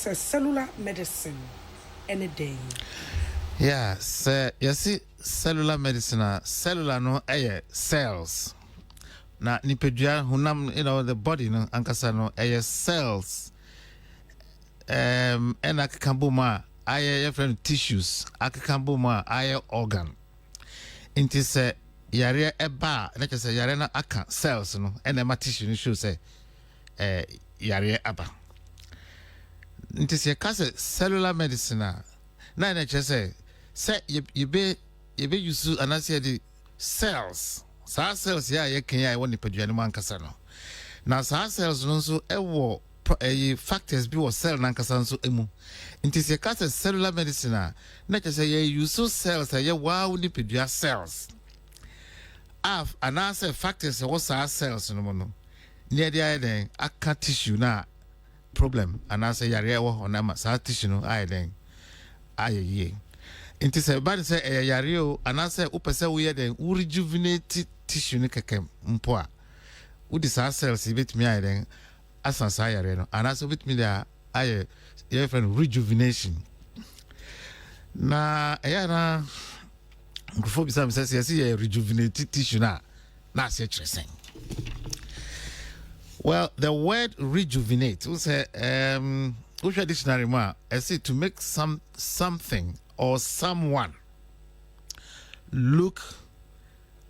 say cellular medicine any day. Yeah, so you see cellular medicine, cellular no cells. Na nipedua hunam, the body no ankasa no cells. And akakambuma aye friend tissues, akakambuma aye organ. Inti se yare eba, na say yare na aka cells no, and tissue no show say yare aba. Inti se kase cellular medicine na say you be use anase the cells. Sa cells ya ye kan ya woni padua no ankasa no. Na sa cells no so ewo factors bi wo cell nankasa nso emu. Inti se kase cellular medicine na say ye use cells ye wow ni padua cells. Anase factors wo sa cells no no. Near the den aka tissue na problem anase yare wo honama sa tissue no den aye. Inti se bad say yare o anase upese wo ye den rejuvenate tissue ni keke mpo a udi sa cells betimi aye den asansa yare no anase betimi da aye your friend rejuvenation na na before be some say yes rejuvenate tissue na say chreseng. Well, the word rejuvenate we say which dictionary ma I say to make something or someone look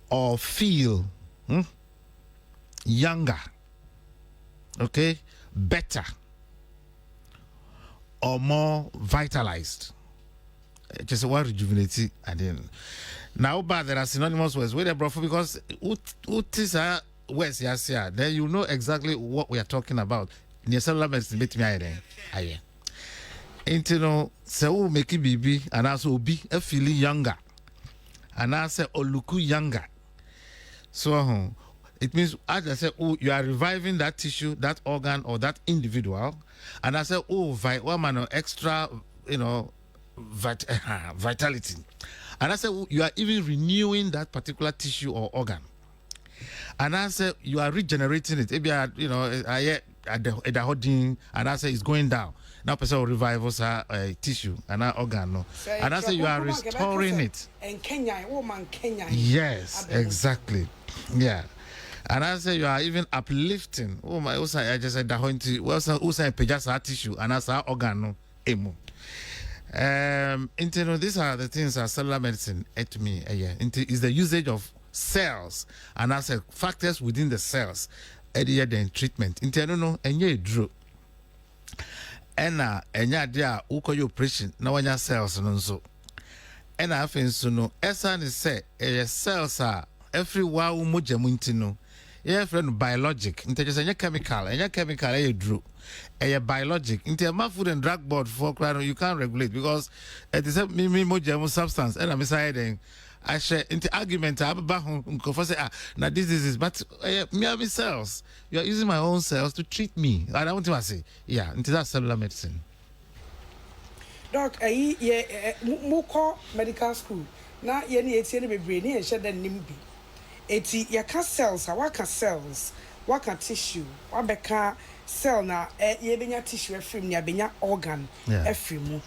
or feel younger, okay, better or more vitalized. Just one rejuvenate and now but there are synonymous words where they brought for because what is words yes yeah then you know exactly what we are talking about. Near cellular medicine bet me aye. Into no so make it baby and also be a feeling younger and I say or look younger. So it means as I say, oh, you are reviving that tissue, that organ, or that individual, and I say, oh, extra, vitality, and I say, oh, you are even renewing that particular tissue or organ, and I say you are regenerating it. Maybe I at the holding, and I say it's going down. Now, person revival tissue and our organ, no, and I say you are restoring it. And Kenya, woman, Kenya. Yes, exactly. Yeah. And I say you are even uplifting. Oh my! Also, I just said that also pejasa tissue and as our organ no emu. These are the things that cellular medicine at me. Is the usage of cells and as factors within the cells. Then treatment. No, drew. Dia uko operation na wanya cells no so. Afenso no esa ne say cells are every wow moja muntino. Yeah, friend biologic. Inte just any chemical. Any chemical you drew. A biologic. Into a food and drug board for you can't regulate because it is a moja substance. And I'm saying I share into argument. I say now this is but me cells. You are using my own cells to treat me. And I want to say yeah. Into that cellular medicine. Doc, muko medical school. Na yeni etienne bebre ni enhye den nimbi. Eti yaka cells, waka cells, waka tissue, wabeka cell na yebenya tissue efrim ni abenya organ efrim.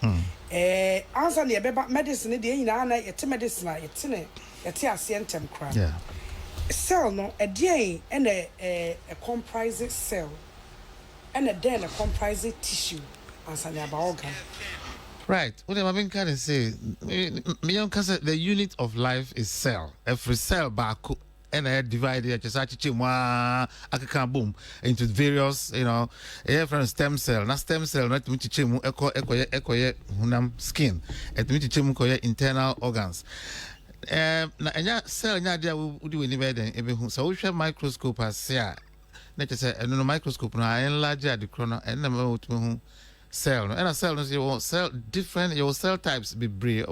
Answer ni beba medicine de nyina na yete medicine yete asientem kra. Yeah. Cell no edien and a comprise cell and then a comprise tissue answer ni about organ. Right. What am I being kind of say? The unit of life is cell. Every cell back and I divided boom into various, from stem cell. Not stem cell, not skin. Internal organs. Na cell nya we do any so we share microscope as here. Let us say no microscope na enlarge the corner and number cell and a cell you cell different your cell types be brave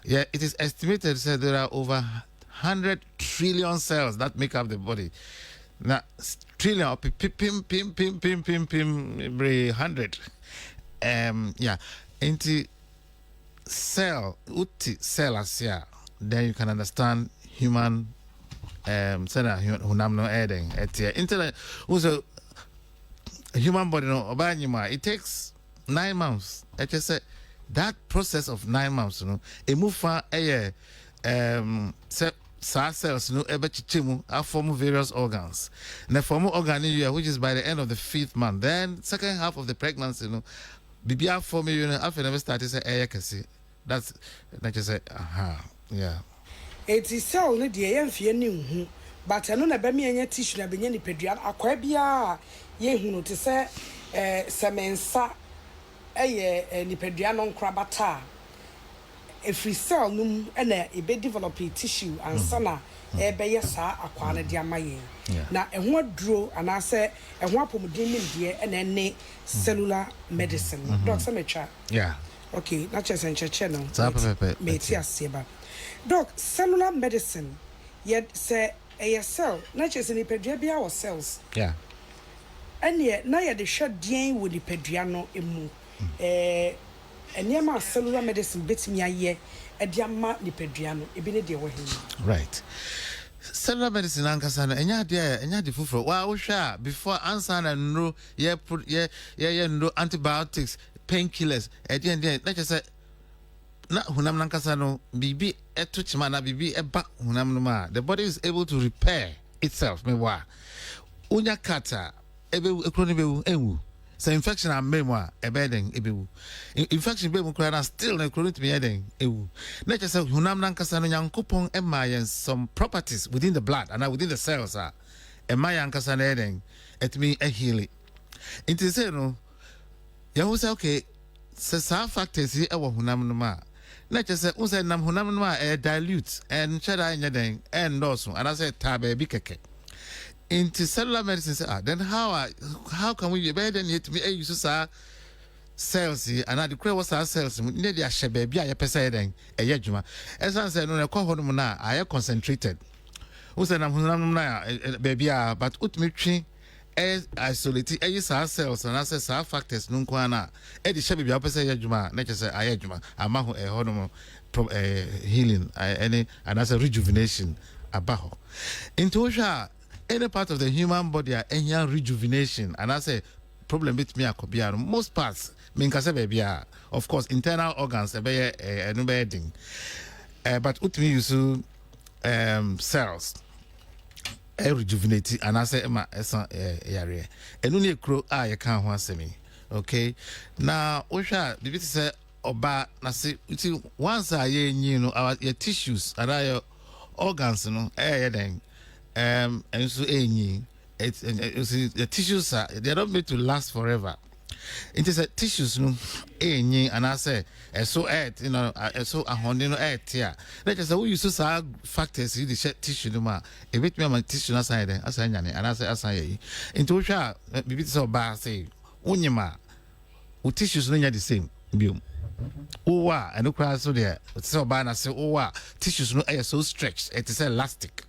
yeah it is estimated that there are over 100 trillion cells that make up the body now trillion pim 100 yeah into cell uti cell as here then you can understand human hunam no adding at internet also human body no it takes 9 months. I just said that process of 9 months, you know, a move for a cells, no, ebe chichimu, form various organs. The form organ in you, which is by the end of the 5th month. Then second half of the pregnancy, you know, BBR form you know, after never started say air kasi. That's like you say, yeah. It is cell no de ye mfie ni hu, but no na be me anya tissue na be nya nipadua akwa bia ye hu no te se semensa eye nipadua no nkra bata every cell num na e be develop tissue ansa na e be ye sa akwa na de amaye na ehho aduro anase ehho apomuden nim de na ne cellular medicine doc samecha yeah okay na chese ncheche no me ti aseba doc cellular medicine yet say a cell na chese ni pedua bia wo cells yeah ene na ye de hwedien wo ni pedua no emu eniema cellular medicine betimi aye ede ama ni pedua no ebi ne de wo hin right. Cellular medicine ankasa no enya de fufuro wa wo hwa before answer na no ye put ye no antibiotics painkillers na just na hunam nankasa no bibi etuchima na bibi eba hunam no ma the body is able to repair itself me wa unya kata ebe ekroni bewu enwu so infection am memo ebeden ebewu infection be mu kra na still na ekroni to be eden ewu na just hunam nankasa no nyankopon ema some properties within the blood and within the cells ema yankasa na eden etimi a heal it is no ya who say okay sa factors e wo hunam no ma na just say nam hunam no ma dilute and cheda nya den and also and I say tabe bi keke into cellular medicine say then how can we be then yet me use sa cells and I declare what our cells need dia hye ba a yepesa den eye dwuma esan say no na kwa ho no na aye concentrated who say nam hunam no na ba but utmi twi isolate our cells and access our factors no kwana e de hye bia pese ye dwuma na chese aye dwuma ama ho hono healing any and as a rejuvenation abaho into any part of the human body any rejuvenation and I say problem with me akobia most parts me nkase bia of course internal organs be no be ding but utmi use cells rejuvenate and I say ma esa yare enu ne kro a ye kan ho asemi okay now ohwa bibi say oba na say once aye nyi no our your tissues and your organs no den and so enyi the tissues they are not made to last forever. It is a tissues no enyi and I say so you know so ahondi no here let us say we use so factors in the tissue no ma e bit me my tissue na side asan nyane and I say asan yi into hwa bibi say oba say unyima u tissues no nya the same biom owa and okra so there say oba na say owa tissues no so stretched it is elastic.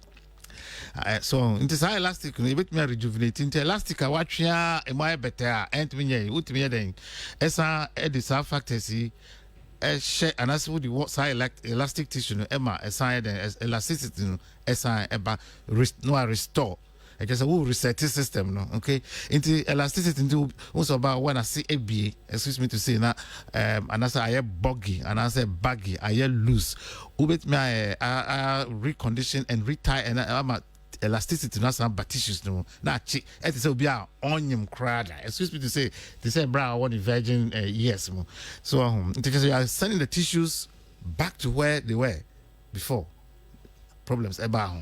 So it is elastic no bit me rejuvenate into elastic watchia e my better and me nye utimi den esa edisa factors share and as would what say elastic tissue no ema esa den elasticity no esa eba no restore I just will reset the system no okay into elasticity into also about when I see ABA excuse me to say na and I say I buggy and I say baggy I loose ubet me I recondition and retie and I'm elasticity na some tissues no na chi it is obi a onyim crada excuse me to say they say bra one virgin years mo so you are sending the tissues back to where they were before problems about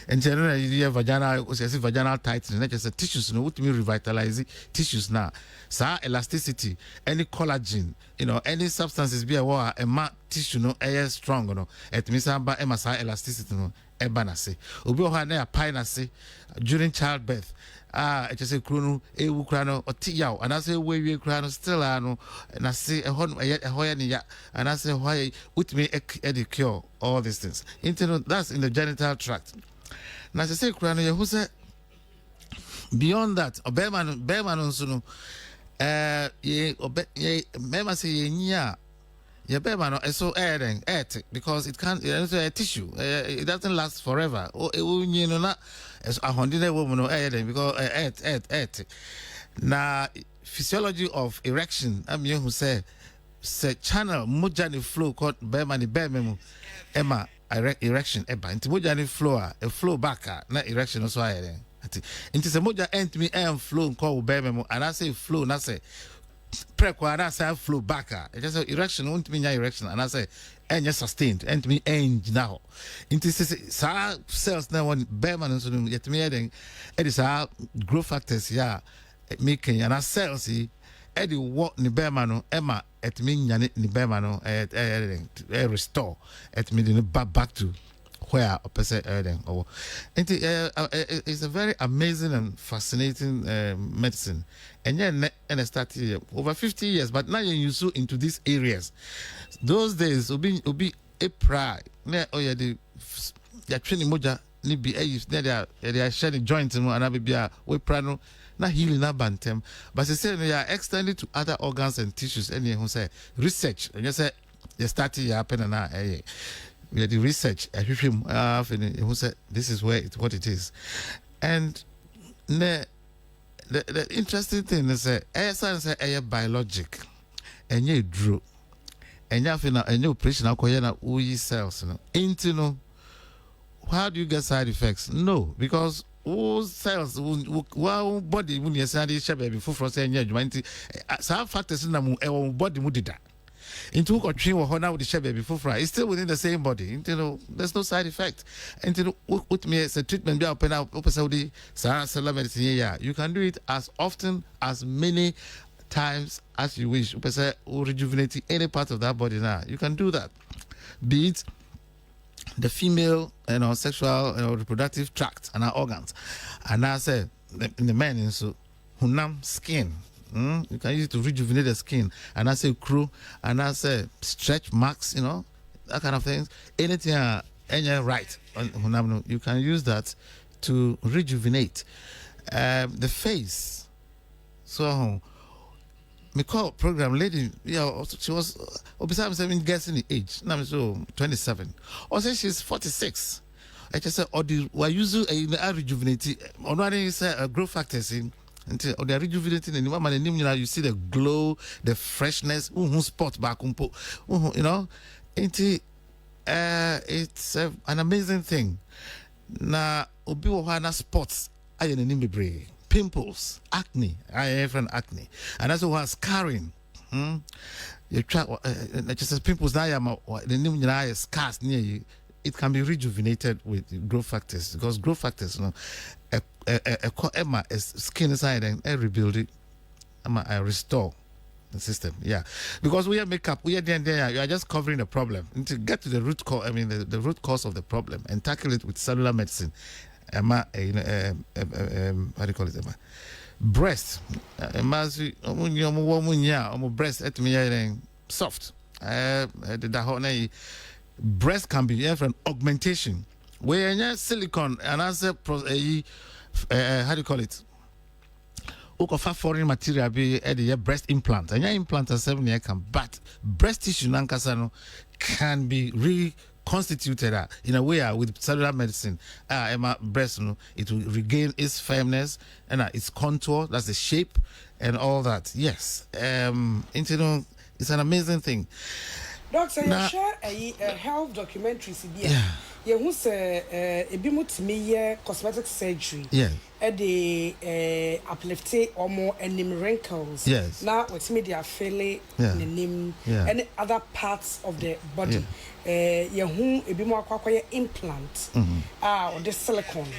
and generally you have vaginal tightening not just tissues no what me revitalize tissues now sa elasticity any collagen you know any substances be a tissue no air strong no it means amba e sa elasticity no e banase obi o ha na pie na se during childbirth it just a kru e wu kra no oti yaw and I say we kra no still no na se e ho ya ni ya and I say why with me e cure all these things into that's in the genital tract. Na se kura no ye hu se beyond that obema no nso no ye mema se ye nyia ye bema no so because it can't it's a tissue it doesn't last forever o no na ahondi na wo no because na physiology of erection. I mean, who say channel moja ni flow called bema ni bema Emma erection eba. Inti moja ni flow a flow back na erection also aye. Inti se moja ent me flow called bema and I say flow na say prekwa na say flow back. It just erection won't mean erection and I say enya sustained ent me end now. Inti sa cells na one bema no so yet me den it is our growth factors ya making and our cells Eddie what ni bema no Emma et me nyane ni bema no restore et me the back to where a person or it's a very amazing and fascinating medicine and then and started over 50 years but now you so into these areas those days obi a pride oh yeah the training moja ni be they are sharing joints and abia we prano na healing na bantem but they say they are extended to other organs and tissues and you say research and you say they started happen na we had the research who said this is what it is and the interesting thing is science is biologic and you drew and you have an operation na we cells into no how do you get side effects no because all cells wow body when you say this baby for say some factors in the body mu dida into or train or now with the baby for it's still within the same body there's no side effect into with me as a treatment be open up Saudi cellular medicine you can do it as often as many times as you wish rejuvenate any part of that body now you can do that be it the female sexual reproductive tract and our organs and I say in the men so hunam skin you can use it to rejuvenate the skin and I say crew and I say stretch marks that kind of things anything any right on hunam you can use that to rejuvenate the face so me call program lady she was besides 7 guessing the age now so 27 or say she's 46 I just said or the we use a rejuvenate or not say growth factors until they are rejuvenating and you see the glow the freshness spot back it's an amazing thing na obi wo na spots aye na nimbebre pimples, acne, I have an acne, and that's what scarring. You try just pimples now. The name is scars near you. It can be rejuvenated with growth factors because growth factors, a skin inside and rebuild it, I restore the system. Yeah, because we are makeup, we are there. You are just covering the problem. And to get to the root cause, the root cause of the problem and tackle it with cellular medicine. How do you call it? Breast. Breast at me soft. Breast can be from augmentation. Where silicone and as how do you call it? Foreign material be the breast implant. And your implant are 7 years can but breast tissue nankasano can be reconstituted in a way with cellular medicine. Emma breast, it will regain its firmness and its contour, that's the shape and all that. Yes. It's an amazing thing. Doctor, you share a health documentary. Yeah, who say a bimut me cosmetic surgery. Yeah. At the uplifted or more and wrinkles. Yes. Now what's media fairly in and other parts of the body. Yeah, who a bit more implant. Or the silicone.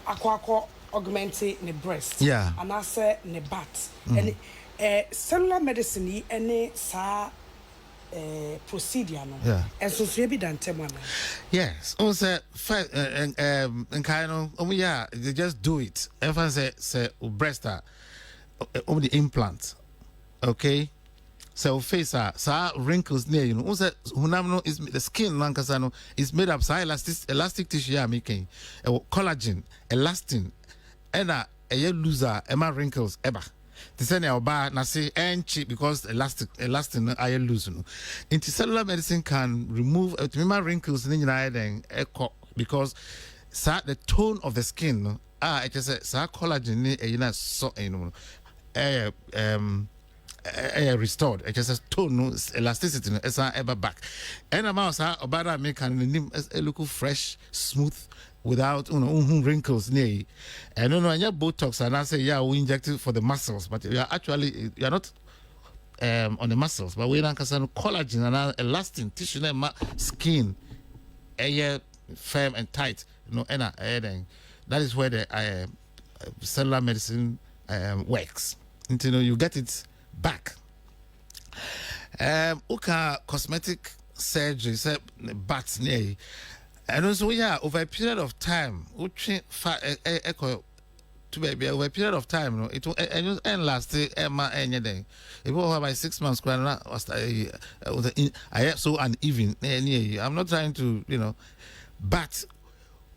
Aqua augmented in the breast. Yeah. And I say in the butt. And cellular medicine any sa procedure no and so be done temana yes also and kind of they just do it everyone say breast the implant okay so face wrinkles near also hunamno is the skin lankasano is made up elastic tissue making collagen elastin and a loser emma wrinkles eba. The same oba na say cheap because elastin I lose no. Cellular medicine can remove wrinkles in then because the tone of the skin it just collagen so restored. It just tone no elasticity no esa ever back. And amount sa obada make can look fresh, smooth, without wrinkles near. And no and your Botox and I say yeah we inject it for the muscles, but you are not on the muscles, but we don't collagen and elastin tissue skin firm and tight, and that is where the cellular medicine works. Until you get it back. Uka cosmetic surgery, say bats near, and also over a period of time, to be over a period of time, it will end last any day. It will have by 6 months. I am so uneven. I'm not trying to, but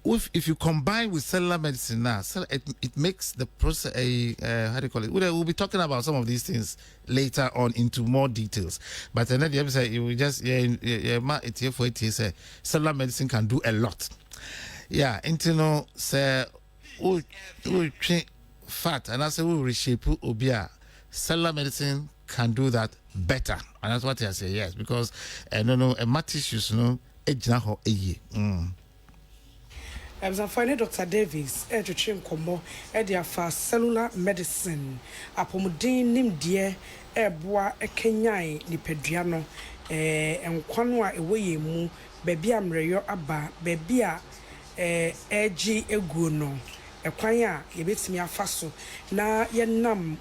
if you combine with cellular medicine now, it makes the process how do you call it? We'll be talking about some of these things later on into more details. But then the episode, you will just say cellular medicine can do a lot. Yeah, say we fat and I say we reshape obia. Cellular medicine can do that better, and that's what I say. Yes, because a mat tissues I'm finding Dr. Davis, Edwin Combo, Edia for cellular medicine. Apomudin nim dear, Eboa, a Kenyai, Nipediano, and Kwanwa away mu, baby am reyo aba, baby egi eguno, a kwanya, ye bits me a faso, na yen nam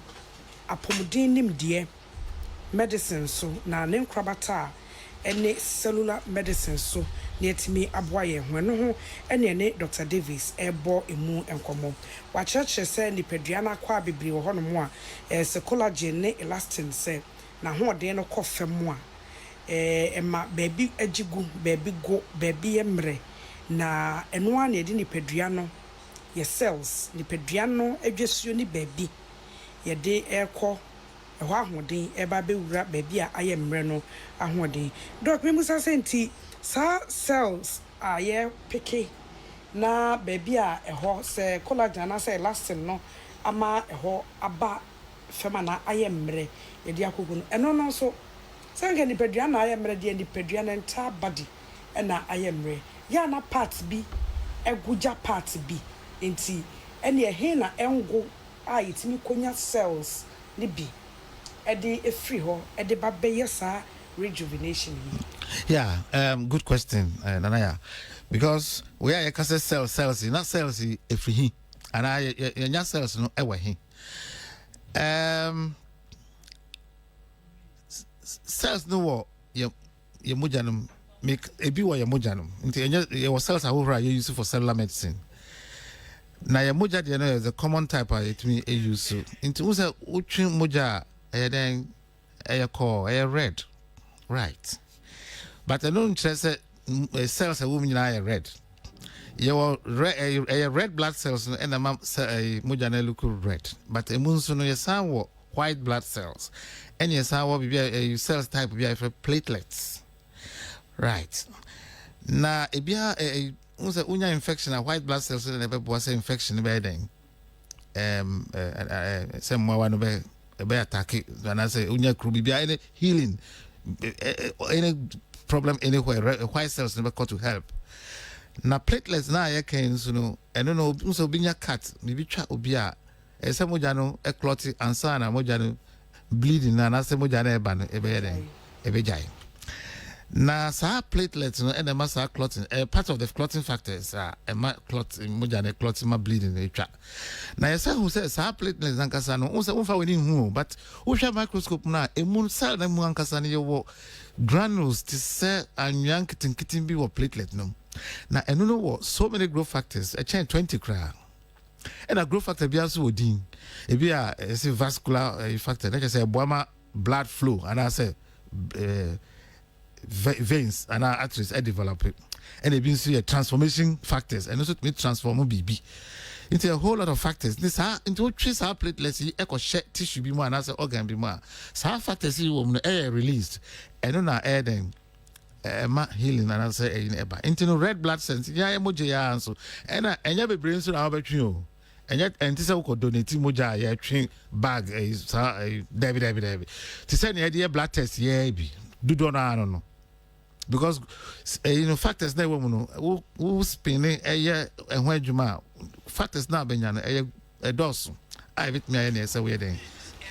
apomudin nim dear medicine so, na name crabata, any cellular medicine so. Yetimi aboye hweno ho ene ne Dr. Davis ebo emu enkomo wa church say ni peduana kwa bibiri wo hono mo a se collagen ne elastin se na ho de no kofem a ema baby agigu baby go baby emre na eno a ne de ni peduano ye cells ni peduano adwesuo ni baby ye de ekọ ehwa ahoden eba bewura baby a ayemre no ahoden doc me musa senti sa cells aye peke na baby a eho se collagen na se elastin no ama eho aba fema na ayemre ye de akogu no eno no so sanga ni pedua na ayemre de ni pedua na entire body na ayemre ya na parts bi eguja parts bi enti ene ehe na engo a yitimi konya cells ni bi e de efri ho e de ba beye sa rejuvenation. Yeah, good question, Nanaya. Because we are a cells, not cells if he and I cells no ever he. Cells no what your mujanum make a be what your mujanum. Your cells are over you use for cellular medicine. Now your muja is a common type it me a use into usa uchi muja then a call a red. Right. But I don't trust cells a woman are red. Your red blood cells and a mujane look red. But a moonsoon your son white blood cells. And your son will be a cells type be for platelets. Right. Now if you are a unya infection a white blood cells never was infection bedding. Some one be attack it when I say unya could be any healing. Any problem anywhere, white cells never call to help. Now platelets na ya can and no so binya cat maybe try obia e se mojano e clotty ansa na mojano bleeding na se mojano e ban e be jai. Na sa platelets no and the massa clotting part of the clotting factors are clotting mojano clotting ma bleeding e twa. Na ya say who say sa platelets ankasa no unsa unfa weni hu but wo hwa microscope na emu cell na mu ankasa ne yo granules to say anyan kitin bi wo platelet no. Na eno no wo so many growth factors a chain 20 cra. And a growth factor bi aso odin. E bi a vascular factor na say boama blood flow and I say veins and our arteries are developing and they've been see transformation factors and also to transform BB into a whole lot of factors. This into trace our platelets echo share tissue be more and as organ be more. So factors you will air released and on our air then healing and I say in eba into red blood cells yeah emoji ya so and ya be brain so our between and yet and this is donate moja ya train bag Debbie to send the idea blood test be do no because factors na woman who spinning and when juma factors na benya a dozen I bit me any say we then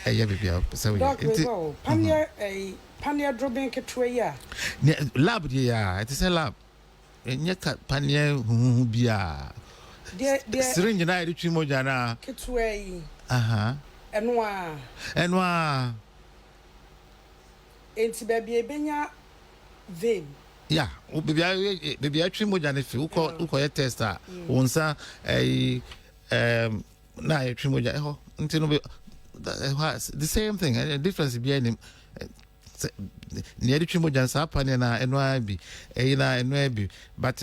baby so we pania dropping ketwe lab ya it is a lab enye pania hu bia de syringe na iri twimo jana ketwe yi enwa enti baby ebenya vein yeah baby twimo jana fi uko ye tester wonsa na ye twimo jana ho ntino be the same thing the difference behind him near the twimo jana sa pa na enwa bi enwa bi but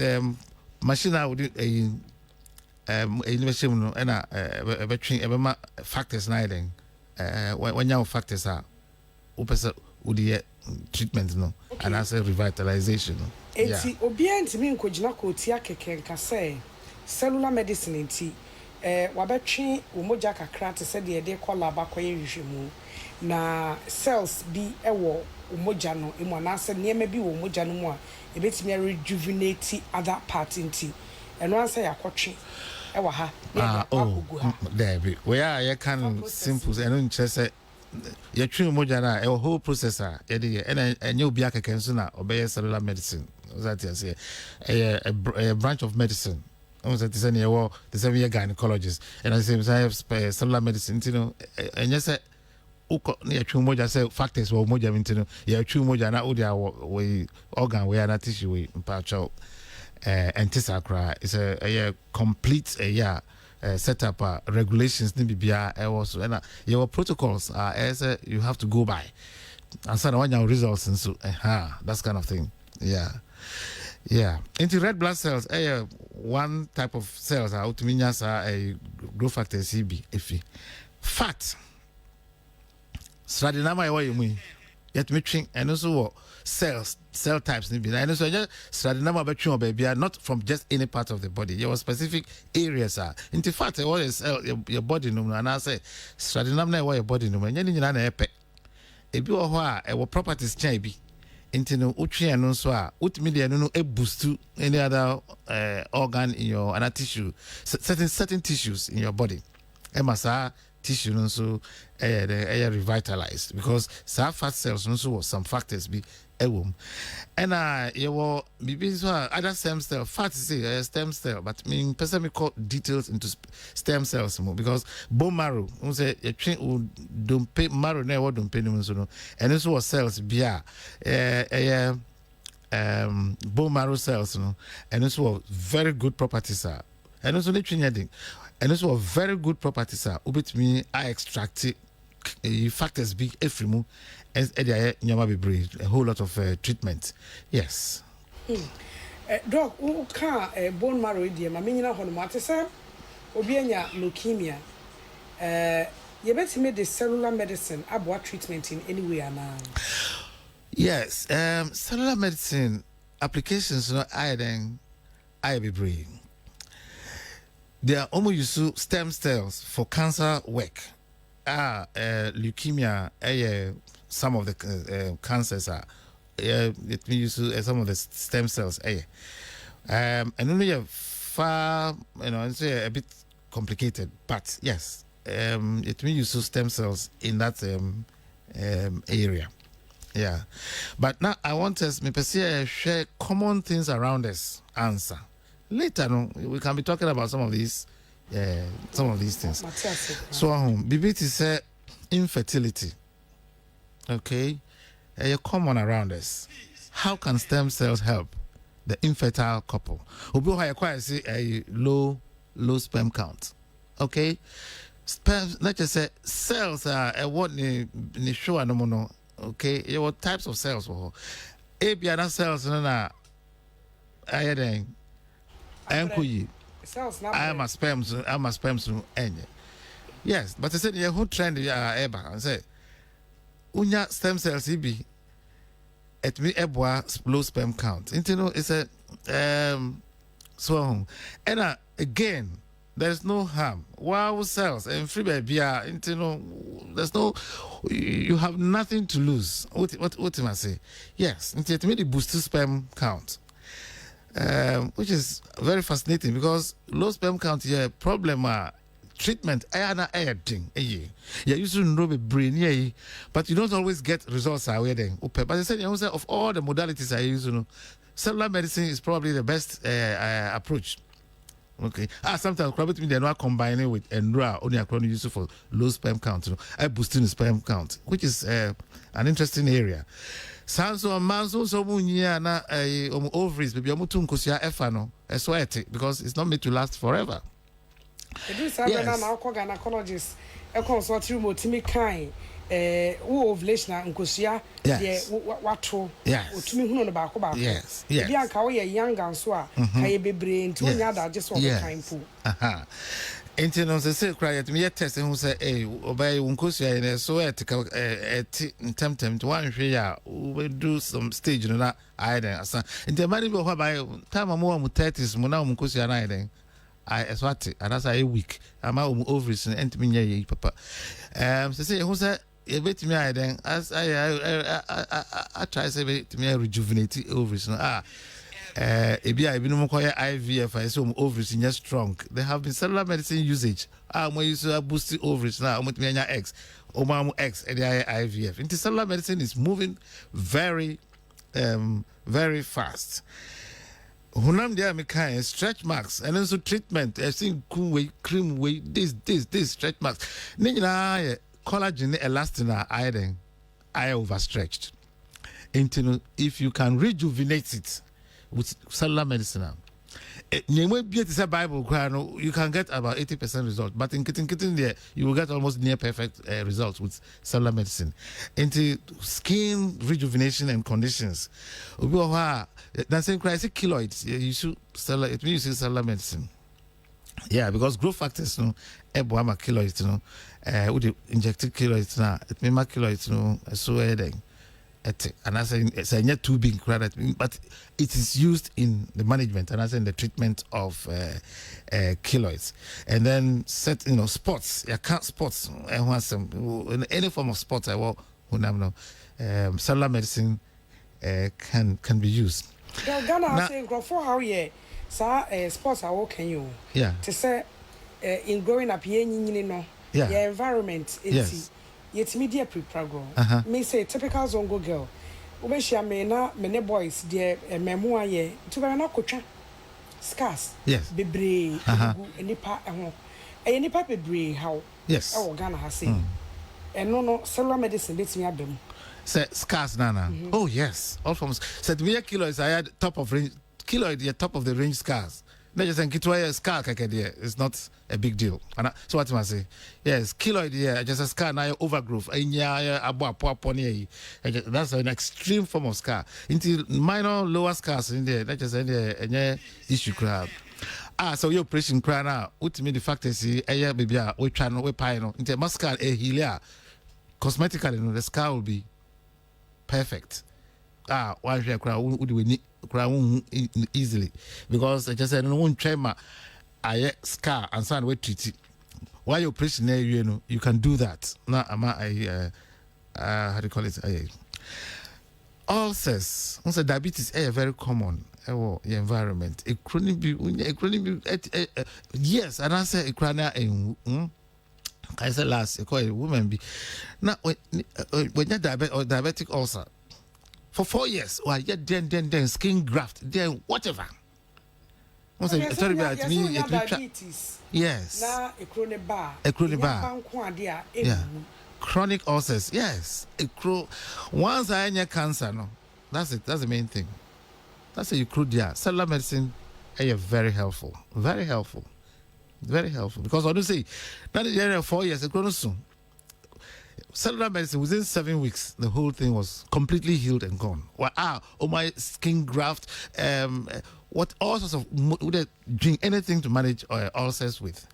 machine would university no na between ebema factors na then when you factors are opesa udi treatment no and as a revitalization no enti obi antimi nkogina ko ti akeke nka say cellular medicine enti wabetwe umoja kakra te se de kola bakoye hwehwemu na cells bi ewo umoja no emu na se niema bi wo umoja no mu a ebetimi rejuvenate other part enti eno ansa yakotwe ewa ha there be we are you can simple eno nche se you trim moja na a whole processor ye de enye obi akeke nso na obeye cellular medicine that is a branch of medicine almost the same year the 7 year gynecologist and I say cellular medicine enye se uko na trim moja say factors wo moja ntino ya trim moja na odi we organ we na tissue we mpacho antisacra is a complete setup regulations ni bibia also and your protocols are as you have to go by and so when your results and so that's kind of thing into red blood cells one type of cells are autominas a growth factor CB if fat stradinama you mean yet me and also cell types and so just stradinama between baby are not from just any part of the body your specific areas are into fact what is your body no and I say stradinama na your body no nya nyina na epe ebi wo ho a e properties chan bi into no utwe no so a utimi de no e boost any other organ in your other tissue certain tissues in your body e masa tissue no so revitalized because some fat cells no so some factors be ewom and you maybe so other stem cell fat say stem cell but me person me call details into stem cells more because bone marrow we say you train don't pay marrow na what don't pay no so no and this was cells bia bone marrow cells no and this was very good properties are and also the training and this was very good properties are ubetimi I extract factors big efrimu and a whole lot of treatment. Yes. Doc, who can bone marrow idiom? I mean, you know, what I say, Obianya leukemia. You better make the cellular medicine about treatment in any way now. Yes, cellular medicine applications, no, I be brain. They are almost use stem cells for cancer work. Leukemia, some of the cancers are it means some of the stem cells and only far it's a bit complicated but yes it means use stem cells in that area but now I want us to share common things around us answer later no we can be talking about some of these things so BBT say infertility. Okay, common around us. How can stem cells help the infertile couple? Obi ho require say a low sperm count. Okay, sperm. Let's just say cells are what ni show no. Okay, your types of cells. Abia cells na ayeden enkoyi. Cells na. I'm a sperms no enye. Yes, but I said your whole trend eba and say unya stem cells be at me eboa low sperm count. You know it's a so and again there's no harm. Wow cells and free baby you know, there's no, you have nothing to lose. What am I say? Yes, it made the boost sperm count. Which is very fascinating because low sperm count yeah problem treatment thing yeah used to know the brain yeah, but you don't always get results away then. But I said of all the modalities I use, you know, cellular medicine is probably the best approach. Okay. Sometimes probably they're not combining with Endra only acronym used for low sperm count, you know, boosting the sperm count, which is an interesting area. Sanso amanso so munya na ovaries baby omutu nkosia efa no eso ete because it's not made to last forever. Yes. Na gynecologist e consult room otimi kan wo ovulation nkosia de wato otumi hunu no ba ko ba ko. Yes. Bi anka wo ye young anso a kai bebre nti onya da je so kan pu. Enti no se cry at me test who say obey unkosia in so ethical temtem to one hwe we do some stage no na I then asa enti mari be ho ba time mo mu 30s mo na unkosia na then I eswati and as a week ama ovaries enti me ye papa say who say e bet me I then as I try say bet me rejuvenate ovaries no ebia ebinum koye IVF I say ovaries in strong. There have been cellular medicine usage when you use boost ovaries now X X and IVF. Into cellular medicine is moving very very fast. Hunam dia me kind stretch marks and also treatment I think cream way this stretch marks nina collagen elastin I overstretched. Into if you can rejuvenate it with cellular medicine Bible you can get about 80% result, but in kitten there you will get almost near perfect results with cellular medicine. Into skin rejuvenation and conditions that's saying crisis keloids you should cellular it means cellular medicine. Yeah, because growth factors no eboama keloids no with the injected keloids now it may keloids no so and I say it's not too big credit, but it is used in the management and I say in the treatment of keloids. And then set sports. You can't sports. I want some in any form of sports. I want cellular medicine can be used. Ghana saying for how sports are working you. Yeah. To say in growing up here, your environment. Yes. Yet media pre-program. Me say typical zongo girl. Ubeshia me na many boys dear memoir ye to be na kocha scarce. Yes. Bebre nipa ehon. E nipa bebre how. Yes. E Ghana ha say. And no cellular medicine beti me abem. Say scarce nana. Oh yes. All forms. Said me kilos I had top of range kilo the top of the range scarce. Not just saying kitwa scar it's not a big deal. And so what must say? Yes, keloid just a scar now overgrowth. That's an extreme form of scar. Into minor lower scars in there, that just any issue crab. So your operation cry now, ultimately the fact is baby we try no we pie no into mascara healer. Cosmetically the scar will be perfect. Why should I cry? Would we need cry easily? Because I just said no one tremor. I scar and sign way treat it. While you're operation there, you can do that. Now how do you call it? Ulcers. Also diabetes is very common. The environment. A chronic yes, and I say a chronic I said last, I call it woman be now when you're diabetic ulcer. For 4 years, or then skin graft, then whatever. Sorry about me. Diabetes. Yes. Na a chronic bar. Yeah. Chronic ulcers. Yes. Once I had cancer, no. That's it. That's the main thing. That's a there. Cellular medicine is very helpful. Very helpful. Very helpful. Because I don't say that in the area of 4 years, a chronic soon. Cellular medicine within 7 weeks, the whole thing was completely healed and gone. My skin graft, what all sorts of would drink anything to manage ulcers with.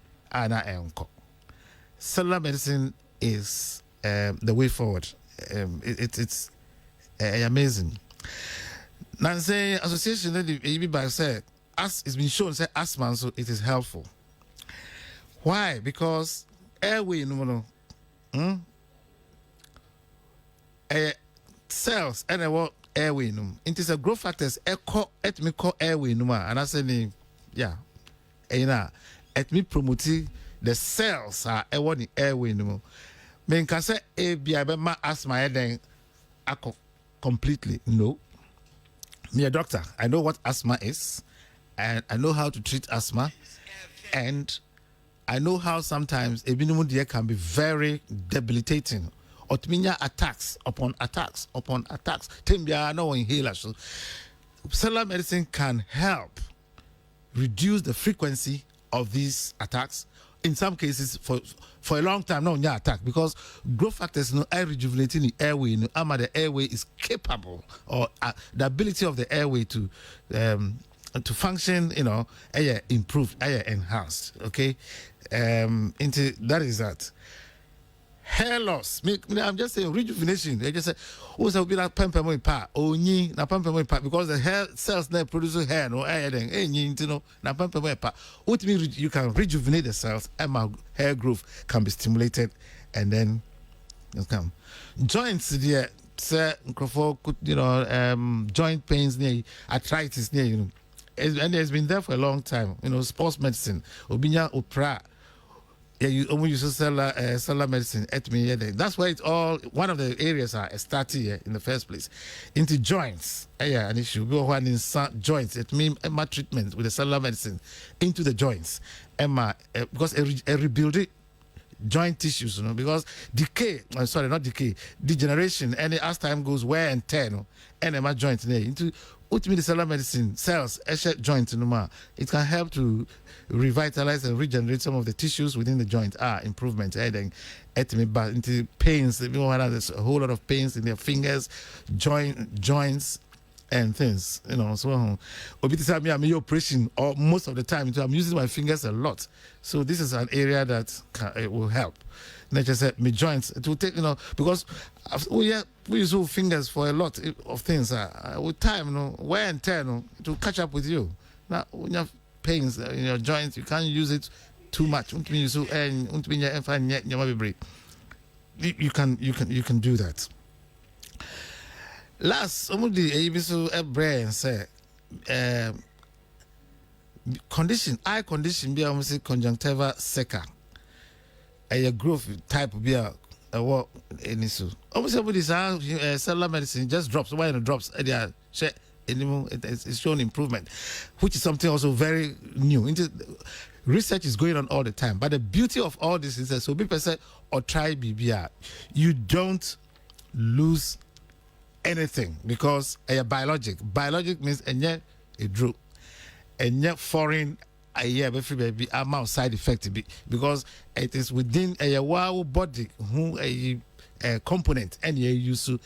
Cellular medicine is the way forward. It's amazing. Now, say association that the by say as it's been shown say asthma, so it is helpful. Why? Because airway no cells and what airway no. It is a growth factors echo at me call airway no and I say yeah. At me promoting the cells are the airway no. Me can say a be my asthma then completely no. Me a doctor. I know what asthma is, and I know how to treat asthma, and I know how sometimes a minimum deer can be very debilitating. Otminya attacks upon attacks upon attacks. Timbia no inhaler. So cellular medicine can help reduce the frequency of these attacks. In some cases, for a long time, no attack because growth factors no air rejuvenating the airway. No, the airway is capable, or the ability of the airway to function, air improved, air enhanced. Okay, into that is that. Hair loss. I'm just saying rejuvenation. They just say, "Oh, so be like pempemo pa, onyi na pempemo pa," because the hair cells that produce hair no hair then na pempemo pa. What means you can rejuvenate the cells and my hair growth can be stimulated, and then it come joints there. Say joint pains near arthritis near and it's been there for a long time. Sports medicine, obinya opra. Yeah, you almost use cellular medicine at me. That's why it's all one of the areas are started here in the first place. Into joints. Yeah, and it should go on in joints. It means my treatment with the cellular medicine into the joints. Because a rebuilding joint tissues, because degeneration, and as time goes, wear and tear, and my joint into ultimately the cellular medicine cells, joints, it can help to revitalize and regenerate some of the tissues within the joint. Improvement. Into pains, there's a whole lot of pains in their fingers, joints, and things. So I'm in operation, or most of the time, I'm using my fingers a lot. So this is an area that it will help. Nature said, me joints. It will take, because we use our fingers for a lot of things. With time, wear and tear, it will catch up with you. Now, when you have pains in your joints, you can't use it too much. You can do that. Last, brain say condition, eye condition, be almost conjunctiva seca. A growth type be a what any so. Almost everybody's cellular medicine just drops. Why it drops? It's shown improvement, which is something also very new. Research is going on all the time. But the beauty of all this is that so people say or try BBR, you don't lose anything because biologic. Biologic means a drew, foreign. A year before baby amount side effect because it is within a wow body who a component and you use to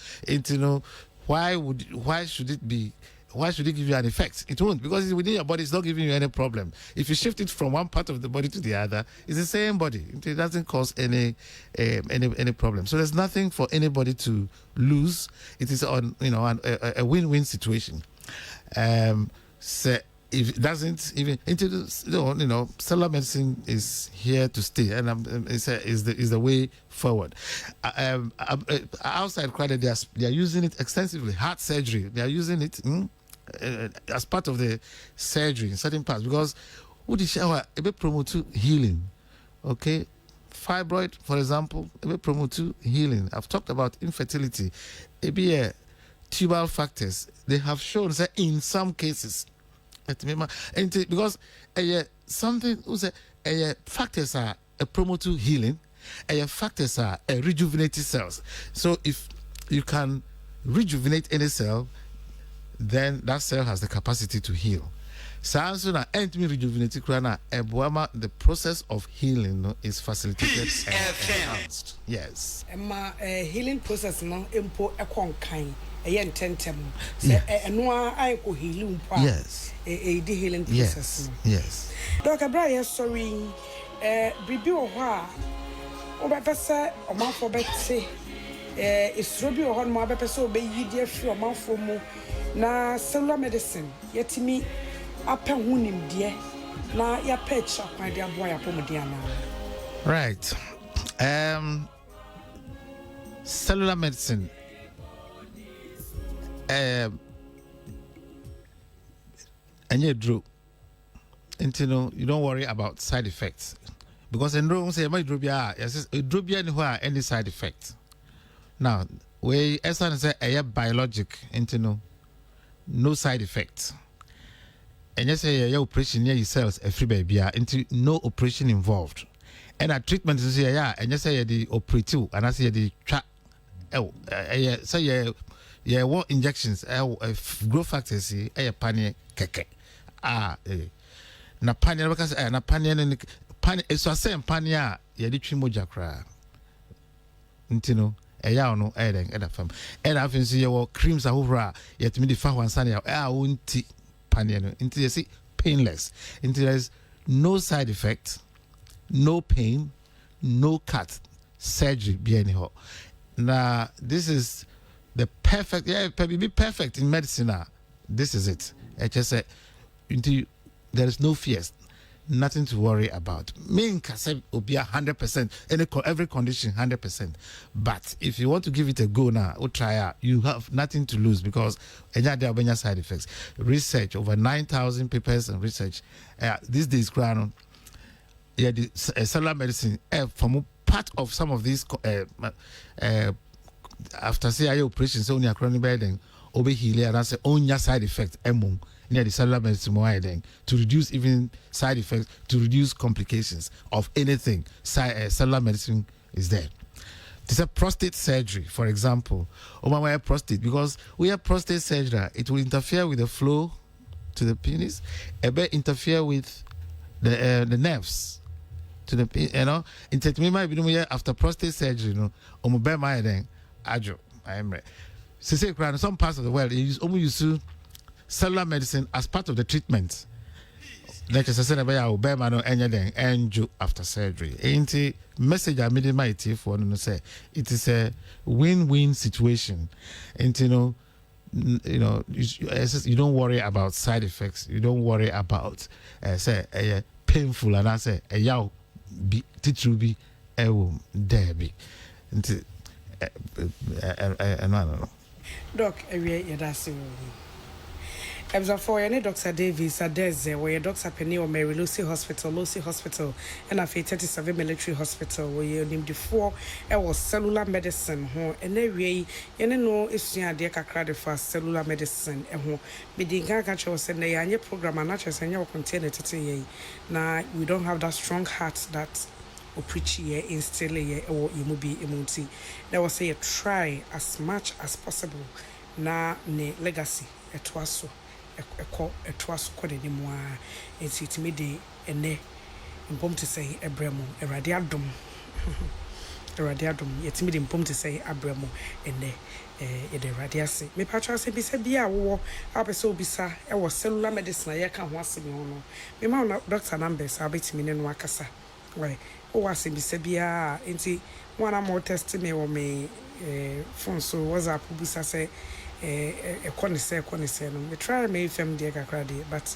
why should it give you an effect? It won't, because it's within your body. It's not giving you any problem. If you shift it from one part of the body to the other, it's the same body. It doesn't cause any problem. So there's nothing for anybody to lose. It is on a win-win situation. So if it doesn't even cellular medicine is here to stay, and is the way forward. Outside credit, they are using it extensively. Heart surgery, they are using it as part of the surgery in certain parts because would shower a bit promote healing. Okay, fibroid, for example, a bit promote healing. I've talked about infertility. Maybe tubal factors. They have shown that in some cases. Because something factors are a promote healing, factors are a rejuvenated cells. So if you can rejuvenate any cell, then that cell has the capacity to heal. So rejuvenated the process of healing is facilitated and enhanced. Yes. Healing process impo kind. Yes. The healing process. Yes. Dr. Brian, sorry. Bibi Oha, Obepesa, Omanfo Betse, it's Robbie or Hon Mabepeso, be ye dear free Omanfo mo, na cellular medicine, yet me, up and wound him, dear. Na ya pitch up my dear boy upon Diana. Right. Cellular medicine. And you drew. And you don't worry about side effects. Because in room say my drubia, yes, drubia anywhere any side effect. Now, we as I say a biologic into no side effects. And you say your operation near yourselves a free baby into no operation involved. And a treatment is here, and you say the operative, and I say the trap. Say what injections, growth factors, panic keke. Na pania because na pania ne pania eso asem pania ye de twi moja kra ntino eya no eden eda fam eda afin so ye wo creams ahora ye timi de fa wansa ne wonti pania no nti ye see painless nti there's no side effect, no pain, no cut, surgery be anyhow. Now this is the perfect, be perfect in medicine. This is it. I just say until there is no fears, nothing to worry about. Me can say will be 100%, every condition 100%. But if you want to give it a go now, or try out, you have nothing to lose because there are side effects. Research over 9,000 papers and research. These days, the cellular medicine from part of some of these after CIA operations only a chronic burden over here and I say only side effect among near the cellular medicine to reduce even side effects, to reduce complications of anything. Cellular medicine is there. It's a prostate surgery, for example. Or prostate, because we have prostate surgery, it will interfere with the flow to the penis, it will interfere with the nerves to the after prostate surgery, some parts of the world use cellular medicine as part of the treatment. Like I said, after surgery. Ain't message I made my for say it is a win-win situation. And you don't worry about side effects. You don't worry about painful and I say be titrubi there be. No. Doc, that's for any Dr. Davis Adeze, where Dr. Penny or Mary Lucy Hospital, and a 37 military hospital, where you named the 4 was cellular medicine, and every no issue dear cacrade for cellular medicine, and who be the Gagacha was sending a program and not just and you contain it. Now, we don't have that strong heart that will preach here, instill here, or you will be immunity. There was a try as much as possible. Na ne legacy, it was so. A trust code anymore, and see to me the ene impom to say a bremo, a radiadum, yet me impom to say a bremo, and the radiasi. Me patras be said, be a war, up so bisa, I was cellular medicine, I can't once me on. Me mount doctor numbers, I'll be to me in Wakasa. Why, oh, was it be said, be a, ain't one more testing me or me, phone so was up, Busa say. A connoisseur no me try me fam de kakra de but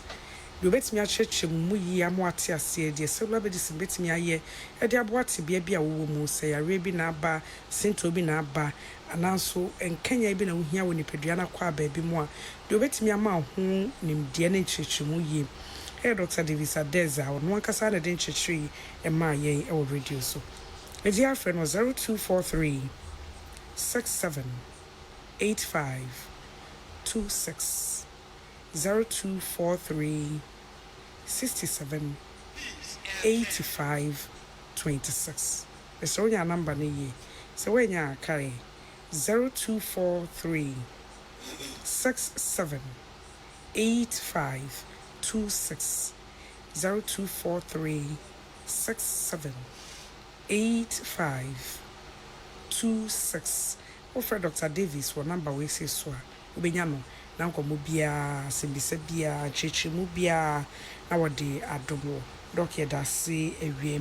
you bet me a church mu yi amoate ase de cellular medicine bet me aye e de aboate bia bia wo mu say are bi na ba sinto bi na ba ananso enkanya bi na ohia wo nipadua na kwa ba bi mu a de bet me ama ho nimde na church mu yi Dr. Davis Adeza no akasa na den church yi e ma ye e wo radio so e dia friend was 0243 67 8526 0243 67 8526. It's only a number ni. So when you carry 0243 67 8526 0243 67 8526. Offer Dr. Davis for number we say so. Ubenyano na nkomo bia sembisa bia cheche mu bia na wode adomo. Doc yeda se ewie